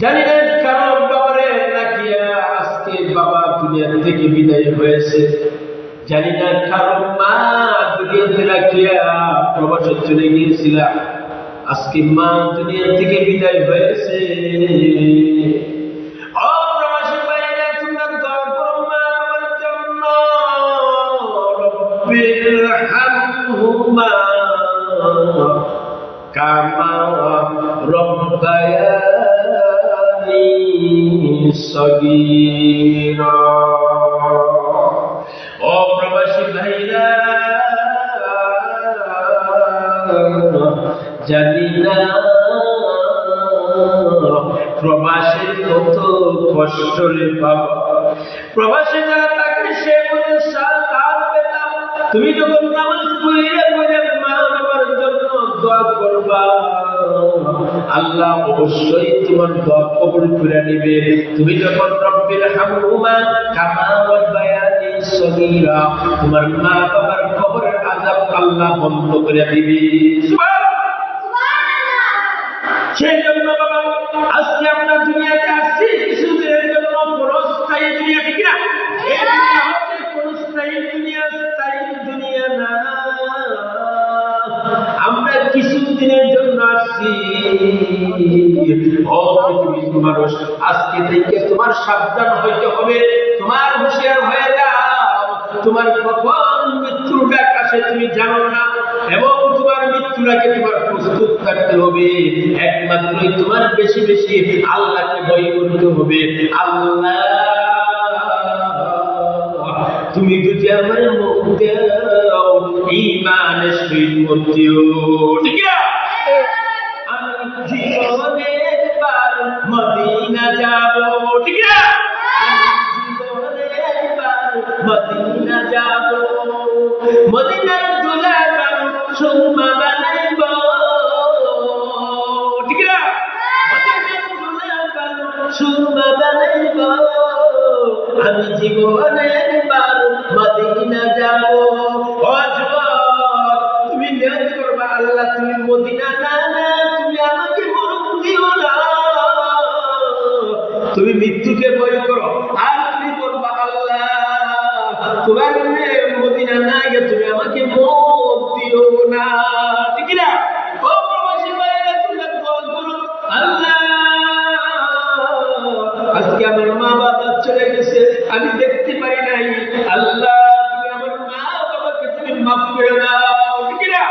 জানি না কারণ বাবারে রাখিয়া আজকে বাবা দুনিয়া থেকে বিদায় হয়েছে, জানি না কারণ মা দুনিয়াতে রাখিয়া প্রবাসে চলে গিয়েছিলাম, আজকে মা দুনিয়া থেকে বিদায় হয়েছে। অপ্রবাসী ভাইরা তোমরা দোয়া করো মা বাবার জন্য, রব্বিরহামহুমা কামা রব্বায়ানি সগীরা। অপ্রবাসী ভাইরা জানি না প্রবাসের কত কষ্ট রে বাবা। প্রবাসে যারা থাকে সে বলে তার বেটা তুমি যখন নামাজ পড়িয়া পড়ে মা বাবার জন্য দোয়া করবা, আল্লাহ অবশ্যই তোমার দোয়া কবুল করে নেবে। তুমি যখন রব্বিরহামহুমা কামা রব্বায়ানি সগীরা, তোমার মা বাবার কবরের আযাব আল্লাহ বন্ধ করে দিবে। সেই জন্য বাবা আজকে আমরা দুনিয়াতে আসছি কিছুদিনের জন্য, ক্ষণস্থায়ী দুনিয়া, ঠিক না? এই দুনিয়া হচ্ছে ক্ষণস্থায়ী দুনিয়া, স্থায়ী দুনিয়া না। আমরা কিছুদিনের জন্য আসছি। ও পৃথিবীর মানুষ, আজকে থেকে তোমার সাবধান হইতে হবে, তোমার হুঁশিয়ার হয়ে যাও। তোমার কখন মৃত্যুর ডাক আসে তুমি জানো না, এবং তোমার মৃত্যুর আগে তোমার প্রস্তুত থাকতে হবে। একমাত্রই তোমার বেশি বেশি আল্লাহকে ভয় করতে হবে। আল্লাহ তুমি যদি আমার মুখ দাও ঈমানের সহিত মুখ দিও, ঠিক না? আমি জীবনে একবার মদিনা যাব, ঠিক না? জীবনে একবার মদিনা যাব, মদিনার দুলাভাই সুরমা বানাইব, ঠিক না? মদিনার দুলাভাই সুরমা বানাইব, আমি জীবনে একবার মদিনা যাব। ও যুবক, তুমি নিয়ত করবা আল্লাহ তুমি মদিনা না না, তুমি আমাকে মরণ দিও না। তুমি মৃত্যুকে ভয় করো, আর তুমি করবা আল্লাহ তোমার মদিনা না গিয়ে তুমি আমাকে মত দিও না, ঠিক না? ও প্রবাসী ভাইরা তোমরা দোয়া করো, আল্লাহ আজকে আমার মা বাবা চলে গেছে, আমি দেখতে পারি নাই, আল্লাহ তুমি আমার মা বাবাকে তুমি মাফ করে দাও, ঠিক না?